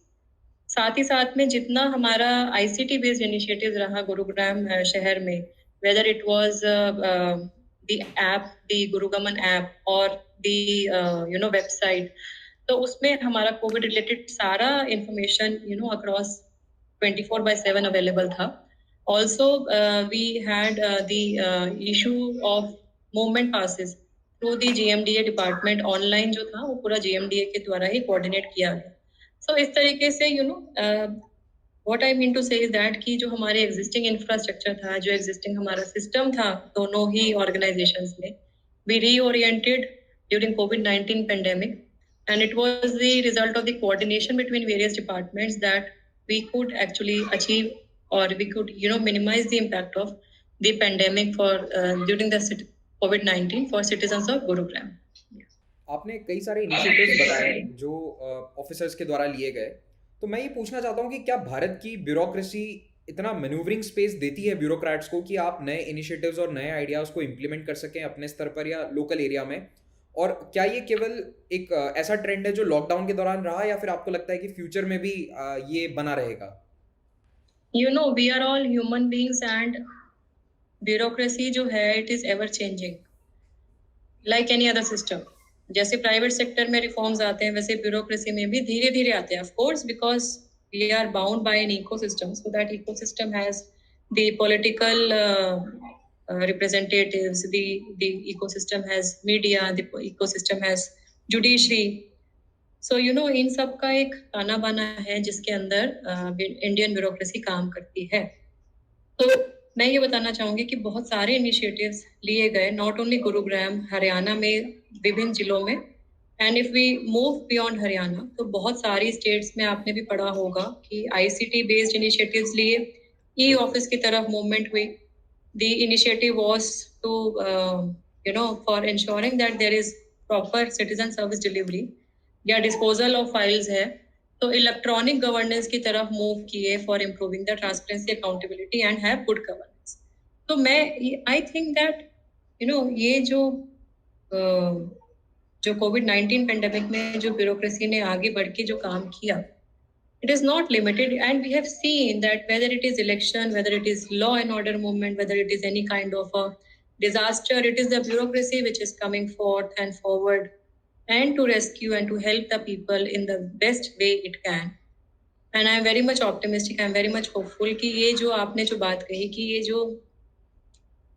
साथ ही साथ में जितना हमारा ICT based initiative रहा गुरुग्राम शहर में, whether it was the app, the Gurugaman app, or the website, तो उसमें हमारा कोविड रिलेटेड सारा information across 24/7 available था। Also we had the issue of movement passes through the GMDA department। online जो था वो पूरा GMDA के द्वारा ही coordinate किया गया। So इस तरीके से what I mean to say is that कि जो हमारे existing infrastructure था, जो existing हमारा system था दोनों ही organizations में, we reoriented during COVID-19 pandemic, and it was the result of the coordination between various departments that we could actually achieve, or we could minimize the impact of the pandemic for during the COVID-19 for citizens of Gurugram. आपने कई सारे initiatives बताए जो officers के द्वारा लिए गए। तो मैं ये पूछना चाहता हूँ कि क्या भारत की ब्यूरोक्रेसी इतना मैन्यूवरिंग स्पेस देती है ब्यूरोक्रेट्स को कि आप नए इनिशिएटिव्स और नए आइडियाज़ को इम्प्लीमेंट कर सकें अपने स्तर पर या लोकल एरिया में? और क्या ये केवल एक ऐसा ट्रेंड है जो लॉकडाउन के दौरान रहा, या फिर आपको लगता है कि फ्यूचर में भी ये बना रहेगा? You know, we are all human beings and bureaucracy जो है it is ever changing like any other system. जैसे प्राइवेट सेक्टर में रिफॉर्म्स आते हैं वैसे ब्यूरोक्रेसी में भी धीरे धीरे आते हैं, of course, because we are bound by an ecosystem, so that ecosystem has the political representatives, the ecosystem has media, the ecosystem has judiciary. So you know, इन सब का एक ताना बाना है जिसके अंदर इंडियन ब्यूरोक्रेसी काम करती है. तो मैं ये बताना चाहूंगी कि बहुत सारे इनिशिएटिव्स लिए गए, नॉट ओनली गुरुग्राम, हरियाणा में विभिन्न जिलों में, and if we move beyond Haryana तो बहुत सारी स्टेट्स में आपने भी पढ़ा होगा कि आईसीटी बेस्ड इनिशिएटिव्स लिए, ई ऑफिस की तरफ मूवमेंट हुई. The initiative was to for ensuring that there is proper citizen service delivery या डिस्पोजल ऑफ फाइल्स है, तो इलेक्ट्रॉनिक गवर्नेंस की तरफ मूव किए for improving the transparency, accountability and have good governance. तो मैं आई थिंक दैट ये जो कोविड-19 पेंडेमिक में जो ब्यूरोक्रेसी ने आगे बढ़ के जो काम किया, it is not limited, and we have seen that whether it is election, whether it is law and order movement, whether it is any kind of a disaster, it is the bureaucracy which is coming forth and forward and to rescue and to help the people in the best way it can. And I am very much optimistic, I am very much hopeful कि ये जो आपने जो बात कही कि ये जो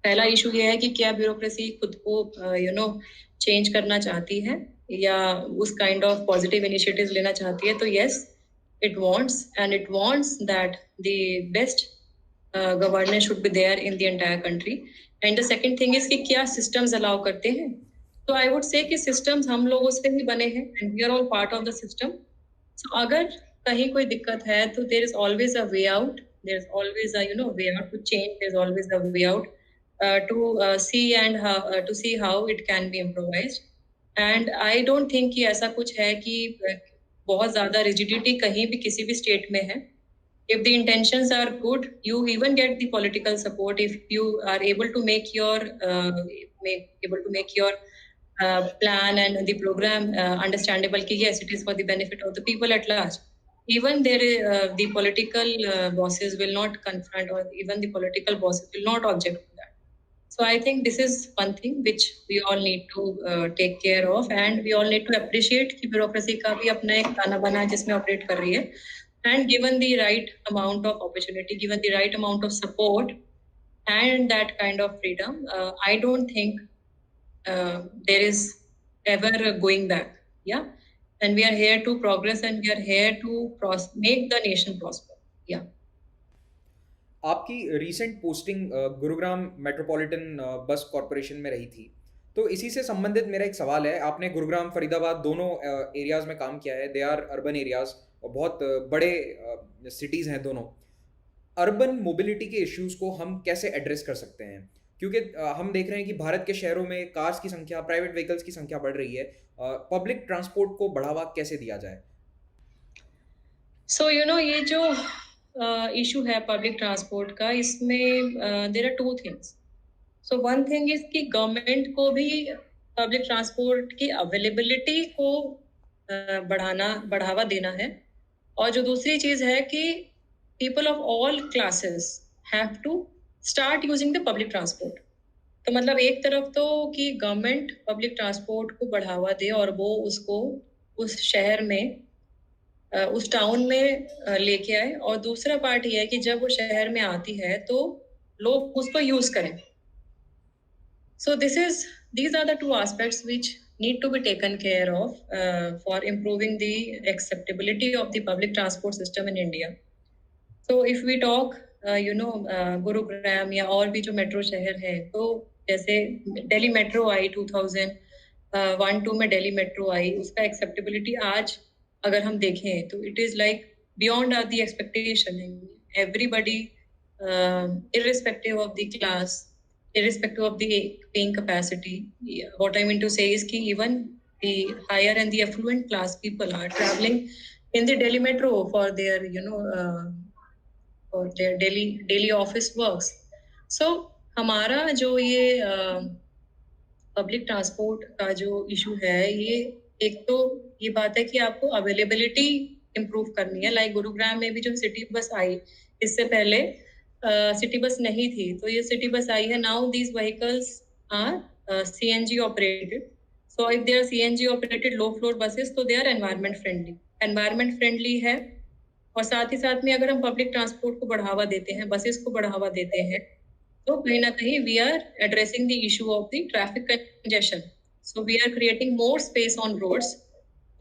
पहला इशू ये है कि क्या ब्यूरोक्रेसी खुद को चेंज करना चाहती है या उस काइंड ऑफ पॉजिटिव इनिशिएटिव्स लेना चाहती है, तो yes, it wants that the best governance should be there in the entire country. And the second thing is कि क्या systems allow करते हैं. तो I would say कि systems हम लोगों से ही बने हैं and we are all part of the system. So अगर कहीं कोई दिक्कत है तो there is always a way out. There is always a way out to change. There is always a way out to see how it can be improvised. And I don't think कि ऐसा कुछ है कि बहुत ज्यादा rigidity कहीं भी किसी भी स्टेट में है. If the intentions are good, you even get the political support if you are able to make your plan and the program understandable. कि yes, it is for the benefit of the people at large. Even the political bosses will not confront, or even the political bosses will not object to that. So I think this is one thing which we all need to take care of, and we all need to appreciate कि bureaucracy का भी अपना एक ताना बाना है जिसमें operate कर रही है. And given the right amount of opportunity, given the right amount of support and that kind of freedom, I don't think there is ever going back. Yeah. And we are here to progress, and we are here to make the nation prosper. Yeah. आपकी recent posting Gurugram metropolitan बस corporation में रही थी, तो इसी से संबंधित मेरा एक सवाल है. आपने गुरुग्राम, फरीदाबाद दोनों एरियाज़ में काम किया है. दे आर अर्बन एरियाज़ और बहुत बड़े सिटीज़ हैं दोनों. अर्बन मोबिलिटी के इश्यूज़ को हम कैसे एड्रेस कर सकते हैं? क्योंकि हम देख रहे हैं कि भारत के शहरों में कार्स की संख्या, प्राइवेट व्हीकल्स की संख्या बढ़ रही है. पब्लिक ट्रांसपोर्ट को बढ़ावा कैसे दिया जाए? So ये जो इशू है पब्लिक ट्रांसपोर्ट का, इसमें there are two things. So one thing is कि गवर्नमेंट को भी पब्लिक ट्रांसपोर्ट की अवेलेबिलिटी को बढ़ावा देना है. और जो दूसरी चीज है कि people of all classes have to start using the public transport. तो मतलब एक तरफ तो कि गवर्नमेंट पब्लिक ट्रांसपोर्ट को बढ़ावा दे और वो उसको उस शहर में, उस टाउन में लेके आए, और दूसरा पार्ट ये है कि जब वो शहर में आती है तो लोग उसको यूज करें. So these are the two aspects which need to be taken care of for improving the acceptability of the public transport system in India. So if we talk Gurugram या और भी जो मेट्रो शहर है, तो जैसे दिल्ली मेट्रो आई 2001-2 में, दिल्ली मेट्रो आई, उसका एक्सेप्टेबिलिटी आज अगर हम देखें तो it is like beyond our the expectation. Everybody irrespective of the class, irrespective of the paying capacity, what I mean to say is कि even the higher and the affluent class people are traveling in the Delhi metro for their for their daily office works. So हमारा जो ये public transport का जो issue है, ये एक तो ये बात है कि आपको अवेलेबिलिटी इम्प्रूव करनी है। लाइक गुरुग्राम में भी जो सिटी बस आई, इससे पहले सिटी बस नहीं थी, तो ये सिटी बस आई है। Now these vehicles are CNG operated. So if they are CNG operated low floor buses, तो दे आर एनवायरमेंट फ्रेंडली है। और साथ ही साथ में अगर हम पब्लिक ट्रांसपोर्ट को बढ़ावा देते हैं, बसेस को बढ़ावा देते हैं, तो कहीं ना कहीं we are addressing the issue of the traffic congestion. So we are creating more space on roads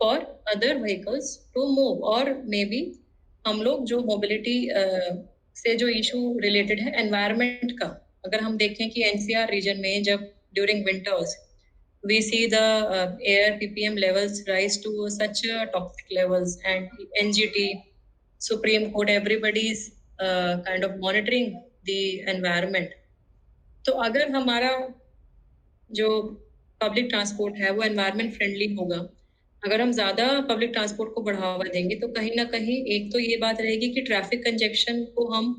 for other vehicles to move. और maybe हम लोग जो mobility से जो issue related है environment का, अगर हम देखें कि NCR region में जब during winters we see the air ppm levels rise to such toxic levels, and NGT, Supreme Court, everybody is kind of monitoring the environment. तो अगर हमारा जो पब्लिक ट्रांसपोर्ट है वो एनवायरनमेंट फ्रेंडली होगा, अगर हम ज़्यादा पब्लिक ट्रांसपोर्ट को बढ़ावा देंगे, तो कहीं ना कहीं एक तो ये बात रहेगी कि ट्रैफिक कंजेक्शन को हम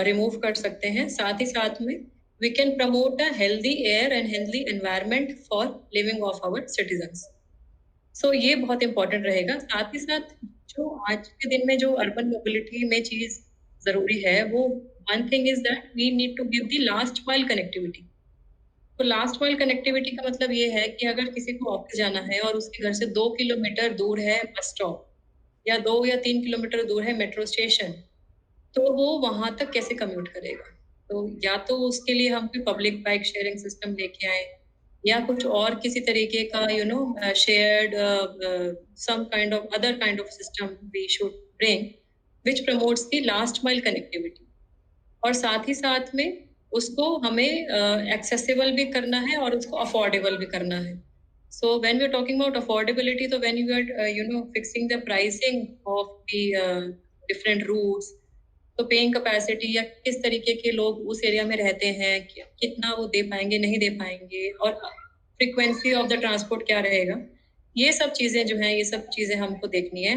रिमूव कर सकते हैं। साथ ही साथ में we can promote a healthy air and healthy environment for living of our citizens. So ये बहुत इंपॉर्टेंट रहेगा। साथ ही साथ जो आज के दिन में जो अर्बन मोबिलिटी में चीज जरूरी है, वो one thing is that we need to give the last mile connectivity. तो लास्ट माइल कनेक्टिविटी का मतलब ये है कि अगर किसी को ऑफिस जाना है और उसके घर से 2 किलोमीटर दूर है बस स्टॉप, या 2 या 3 किलोमीटर दूर है मेट्रो स्टेशन, तो वो वहां तक कैसे कम्यूट करेगा? तो या तो उसके लिए हम कोई पब्लिक बाइक शेयरिंग सिस्टम लेके आए, या कुछ और किसी तरीके का shared some kind of other kind of system we should bring which promotes the last mile connectivity. और साथ ही साथ में उसको हमें एक्सेसिबल भी करना है और उसको अफोर्डेबल भी करना है। So when we're talking about affordability, so when you are fixing the pricing of the different routes, तो पेइंग कैपेसिटी या किस तरीके के लोग उस एरिया में रहते हैं, कितना वो दे पाएंगे नहीं दे पाएंगे, और फ्रीक्वेंसी ऑफ द ट्रांसपोर्ट क्या रहेगा, ये सब चीजें जो हैं, ये सब चीजें हमको देखनी है।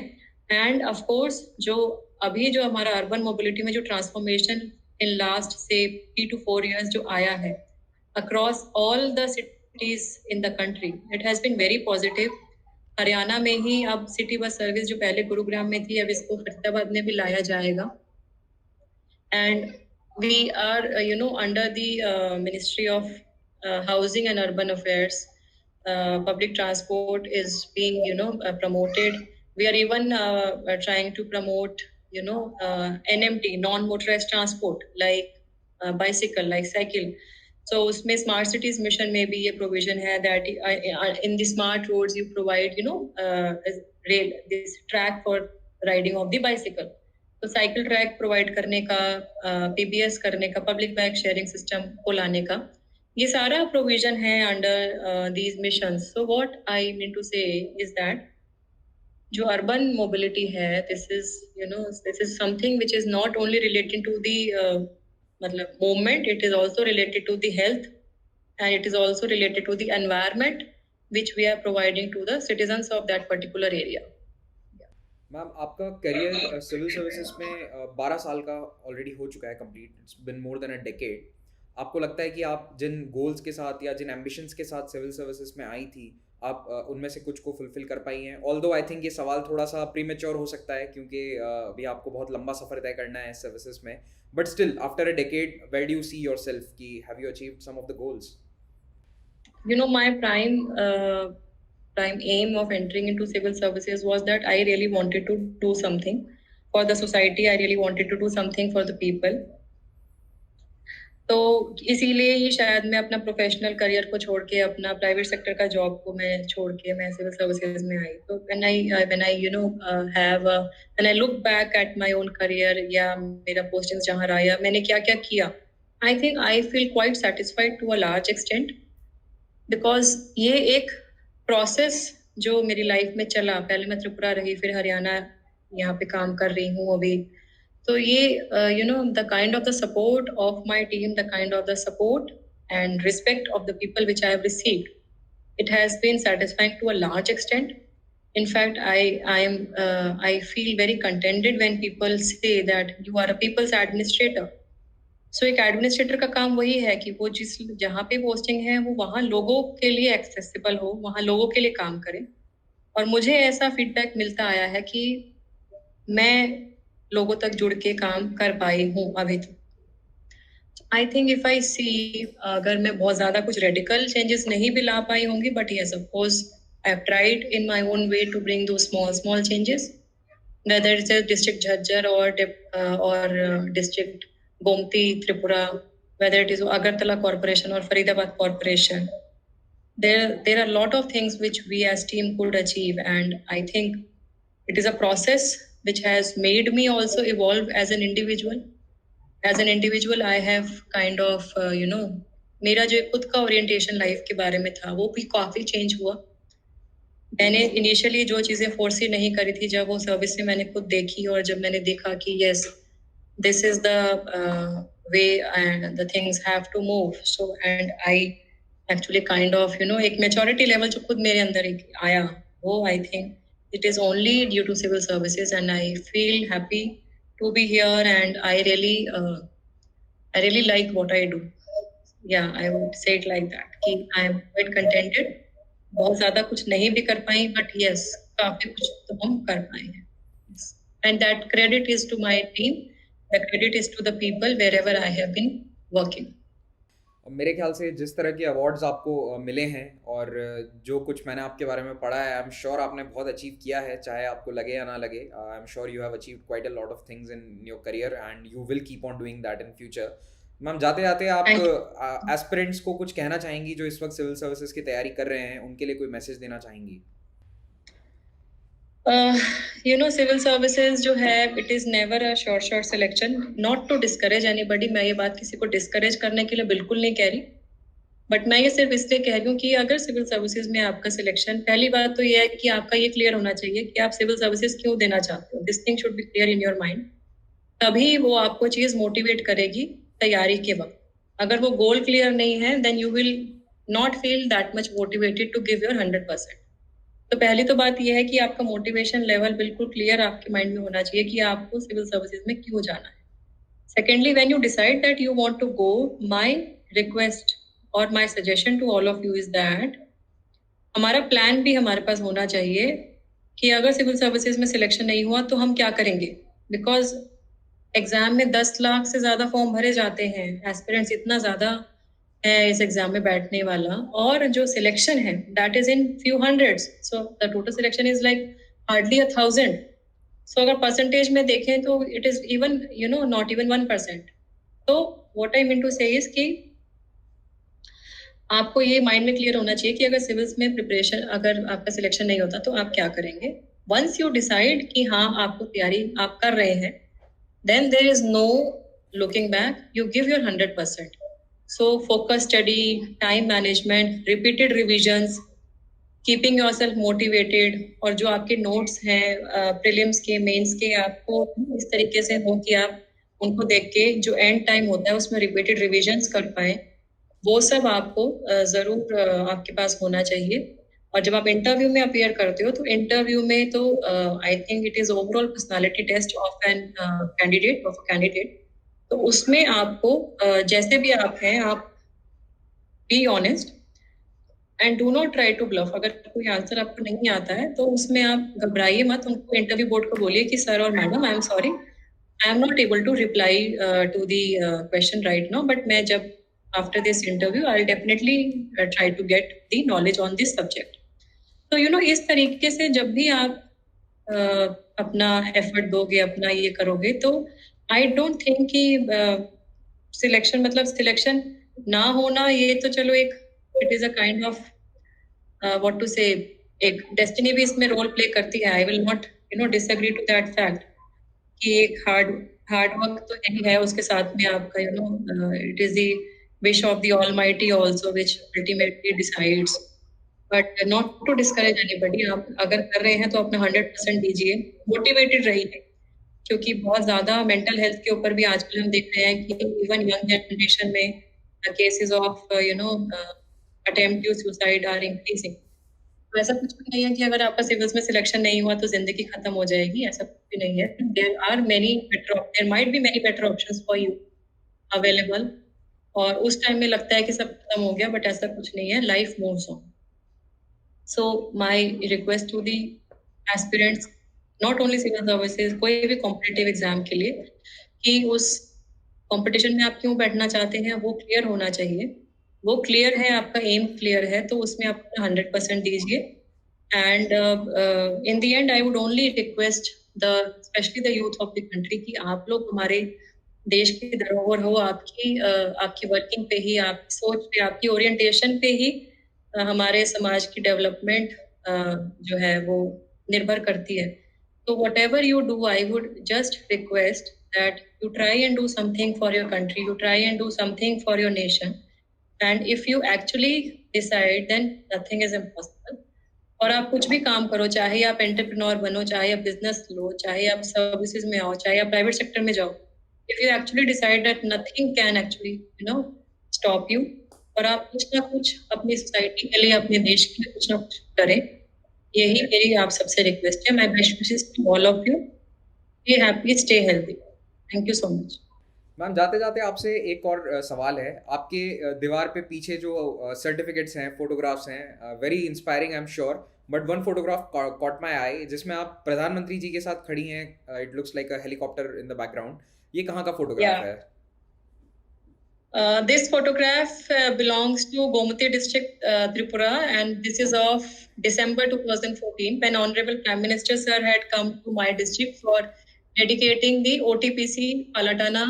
एंड ऑफ कोर्स जो अभी जो हमारा अर्बन मोबिलिटी में जो ट्रांसफॉर्मेशन इन लास्ट से 3 to 4 years जो आया है across all the cities in the country, it has been very positive. Haryana में ही अब सिटी बस सर्विस जो पहले गुरुग्राम में थी, अब इसको फरीदाबाद में भी लाया जाएगा। And we are under the Ministry of Housing and Urban Affairs, public transport is being promoted. We are even trying to promote NMT, non-motorized transport, like bicycle, like cycle. So उसमें स्मार्ट सिटीज मिशन में भी ये provision है that in the smart roads you provide rail this track for riding of the bicycle. तो cycle track provide करने का, PBS करने का, पब्लिक बाइक शेयरिंग सिस्टम को लाने का, ये सारा प्रोविजन है under these missions. So what I mean to say is that जो अर्बन मोबिलिटी है, this is something which is not only related to the मतलब movement, it is also related to the health, and it is also related to the environment which we are providing to the citizens of that particular area. Ma'am, आपका career civil services में 12 साल का already हो चुका है complete. It's been more than a decade. आपको लगता है कि आप जिन गोल्स के साथ या जिन एम्बिशंस के साथ सिविल सर्विसेज में आई थी, आप उनमें से कुछ को फुलफिल कर पाई हैं? ऑल्दो आई थिंक ये सवाल थोड़ा सा प्रीमेच्योर हो सकता है, क्योंकि अभी आपको बहुत लंबा सफ़र तय करना है सर्विसेज में, but still after a decade where do you see yourself कि have you achieved some of the goals? My prime aim of entering into civil services was that I really wanted to do something for the society. I really wanted to do something for the people. तो इसीलिए ही शायद मैं अपना professional career को छोड़ के, अपना private sector का जॉब को मैं छोड़ के मैं सिविल सर्विसेज में आई। तो when I look back at my own career या मेरा पोस्टिंग जहाँ रहा या मैंने क्या क्या किया, I think I feel quite satisfied to a large extent, because ये एक प्रोसेस जो मेरी लाइफ में चला, पहले मैं त्रिपुरा रही, फिर हरियाणा यहाँ पे काम कर रही हूँ अभी। तो ये the kind of the support of my team, the kind of the support and respect of the people which I have received, it has been satisfying to a large extent. In fact, I feel very contented when people say that you are a people's administrator. सो एक administrator का काम वही है कि वो जिस जहाँ पे पोस्टिंग है वो वहाँ लोगों के लिए एक्सेसिबल हो, वहाँ लोगों के लिए काम करे। और मुझे ऐसा फीडबैक मिलता आया है कि मैं लोगों तक जुड़ के काम कर पाई हूँ अभी तक। आई थिंक इफ आई सी, अगर मैं बहुत ज्यादा कुछ रेडिकल चेंजेस नहीं भी ला पाई होंगी, but yes of course I have tried in my own way to bring दो small small changes, whether it's a district Jhajjar or district Gomti, Tripura, whether it is Agartala Corporation or Faridabad Corporation. There are a lot of things which we as team could achieve, and I think it is a process which has made me also evolve as an individual. As an individual, I have kind of मेरा जो खुद का orientation life के बारे में था वो भी काफी चेंज हुआ। मैंने इनिशियली जो चीजें फोर्स ही नहीं करी थी, जब वो सर्विस में मैंने खुद देखी और जब मैंने देखा कि yes this is the way and the things have to move, so and I actually kind of एक मेच्योरिटी लेवल जो खुद मेरे अंदर आया, वो I think it is only due to civil services, and I feel happy to be here, and I really like what I do. Yeah, I would say it like that कि I am quite contented. बहुत ज्यादा कुछ नहीं भी कर पाई, but yes काफी कुछ तो हम कर पाए हैं, and that credit is to my team, the credit is to the people wherever I have been working. मेरे ख्याल से जिस तरह के अवार्ड्स आपको मिले हैं और जो कुछ मैंने आपके बारे में पढ़ा है, आई एम श्योर आपने बहुत अचीव किया है, चाहे आपको लगे या ना लगे। आई am sure you have achieved quite a lot of things in your career and you will keep on doing that in future. Ma'am, जाते जाते आप एस्पिरेंट्स को कुछ कहना चाहेंगी जो इस वक्त सिविल सर्विसेज की तैयारी कर रहे हैं, उनके लिए कोई मैसेज देना चाहेंगी? सिविल सर्विसेज जो है, it is never a short selection, not to discourage anybody. मैं ये बात किसी को डिस्करेज करने के लिए बिल्कुल नहीं कह रही, बट मैं ये सिर्फ इसलिए कह रही हूँ कि अगर सिविल सर्विसेज में आपका सिलेक्शन, पहली बात तो ये है कि आपका ये क्लियर होना चाहिए कि आप सिविल सर्विसेज क्यों देना चाहते हो। This thing should be clear in your mind, तभी वो आपको चीज मोटिवेट करेगी तैयारी के वक्त। अगर वो गोल क्लियर नहीं है, then you will not feel that much motivated to give your 100%। तो पहली तो बात यह है कि आपका मोटिवेशन लेवल बिल्कुल क्लियर आपके माइंड में होना चाहिए कि आपको सिविल सर्विसेज में क्यों जाना है। Secondly, when you decide that you want to go, my request और my suggestion to all of you is that हमारा प्लान भी हमारे पास होना चाहिए कि अगर सिविल सर्विसेज में सिलेक्शन नहीं हुआ तो हम क्या करेंगे। बिकॉज एग्जाम में 10 लाख से ज्यादा फॉर्म भरे जाते हैं, एस्पिरेंट्स इतना ज्यादा है इस एग्जाम में बैठने वाला, और जो सिलेक्शन है that is in few hundreds, so the total selection is like hardly 1,000। सो अगर परसेंटेज में देखें तो it is even not even 1%। तो what I mean to say is कि आपको ये माइंड में क्लियर होना चाहिए कि अगर सिविल्स में प्रिपरेशन, अगर आपका सिलेक्शन नहीं होता तो आप क्या करेंगे। वंस यू डिसाइड कि हाँ आपको तैयारी आप कर रहे हैं, then there is no looking back. You give your 100%. So focus study, time management, repeated revisions, keeping yourself motivated, और जो आपके notes हैं prelims के, mains के, आपको इस तरीके से हो कि आप उनको देख के जो end time होता है उसमें repeated revisions कर पाए, वो सब आपको जरूर आपके पास होना चाहिए। और जब आप इंटरव्यू में अपीयर करते हो तो इंटरव्यू में तो I think it is overall personality test of an candidate. तो उसमें आपको जैसे भी आप हैं, आप be honest and do not try to bluff. अगर कोई आंसर आपको नहीं आता है तो उसमें आप घबराइए मत, उनको इंटरव्यू बोर्ड को बोलिए कि सर और madam I am sorry, I am not able to reply to the question right now, but मैं जब after this interview I'll definitely try to get the knowledge on this subject. तो इस तरीके से जब भी आप अपना एफर्ट दोगे, अपना ये करोगे, तो आई डोंट थिंक कि सिलेक्शन मतलब सिलेक्शन ना होना, ये तो चलो एक it is a kind of what to say, एक डेस्टिनी भी इसमें रोल प्ले करती है। I will not disagree to that fact कि एक हार्ड वर्क तो यही है, उसके साथ में आपका it is the wish of the Almighty also, which ultimately decides. But not to discourage anybody. आप अगर कर रहे हैं तो अपना 100% दीजिए, मोटिवेटेड रहिए, क्योंकि बहुत ज्यादा मेंटल हेल्थ के ऊपर भी आजकल हम देख रहे हैं कि इवन यंग जनरेशन में cases of attempt to suicide are increasing. तो ऐसा कुछ भी नहीं है कि अगर आपका सिविल्स में सिलेक्शन नहीं हुआ तो जिंदगी खत्म हो जाएगी, ऐसा कुछ भी नहीं है। There might be many better options for you available, और उस टाइम में लगता है कि सब खत्म हो गया, बट ऐसा कुछ नहीं है, life moves on. So my request to the aspirants, not only civil services, कोई भी कॉम्पिटिटिव एग्जाम के लिए, कि उस कंपटीशन में आप क्यों बैठना चाहते हैं वो क्लियर होना चाहिए। वो क्लियर है, आपका एम क्लियर है, तो उसमें आप 100% दीजिए। And in the and I would only request the specially the youth of the country कि आप लोग हमारे देश की धरोहर हो, आपकी वर्किंग पे ही, आपकी सोच पे, आपकी ओरिएंटेशन पे ही हमारे समाज की डेवलपमेंट जो है वो निर्भर करती है। So whatever you do, I would just request that you try and do something for your country, you try and do something for your nation. And if you actually decide, then nothing is impossible. और आप कुछ भी काम करो, चाहे आप entrepreneur बनो, चाहे आप बिजनेस लो, चाहे आप सर्विसेज में आओ, चाहे आप प्राइवेट सेक्टर में जाओ, if you actually decide that nothing can actually stop you, और आप कुछ ना कुछ अपनी सोसाइटी के लिए, अपने देश के लिए कुछ ना कुछ करें, यही मेरी आप सबसे रिक्वेस्ट है। My best wishes to all of you. Be happy, stay healthy. Thank you so much. Ma'am जाते जाते आपसे एक और सवाल है। आपके दीवार पे पीछे जो सर्टिफिकेट्स हैं, फोटोग्राफ्स हैं, very inspiring I am sure, but one photograph caught my eye जिसमें आप प्रधानमंत्री जी के साथ खड़ी हैं। It looks like a helicopter in the background. ये कहाँ का फोटोग्राफ है? This photograph belongs to Gomati district, Tripura, and this is of December 2014, when Honorable Prime Minister Sir had come to my district for dedicating the OTPC Palatana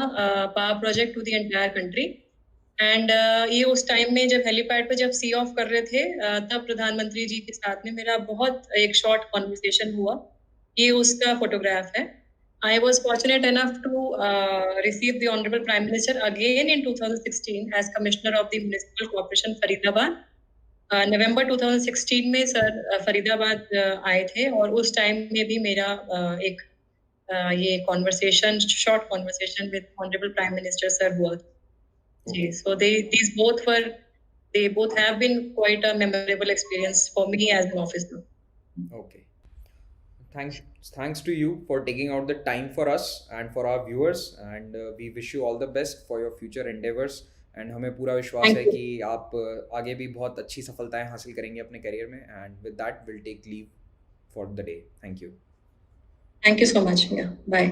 power project to the entire country. And ये उस time में जब helipad पे जब सी of कर रहे थे, तब प्रधानमंत्री जी के साथ में मेरा बहुत एक शॉर्ट कॉन्वर्सेशन हुआ। ये उसका फोटोग्राफ है। I was fortunate enough to receive the Honorable Prime Minister again in 2016 as Commissioner of the Municipal Corporation Faridabad. नवंबर 2016 में सर फरीदाबाद आए थे, और उस टाइम में भी मेरा एक ये conversation, short conversation with honourable prime minister sir हुआ। जी, so they both have been quite a memorable experience for me as an officer. Okay. Thanks to you for taking out the time for us and for our viewers, and we wish you all the best for your future endeavors. And हमें पूरा विश्वास है कि आप आगे भी बहुत अच्छी सफलताएं हासिल करेंगे अपने करियर में। And with that, we'll take leave for the day. Thank you. Thank you so much. Yeah, bye.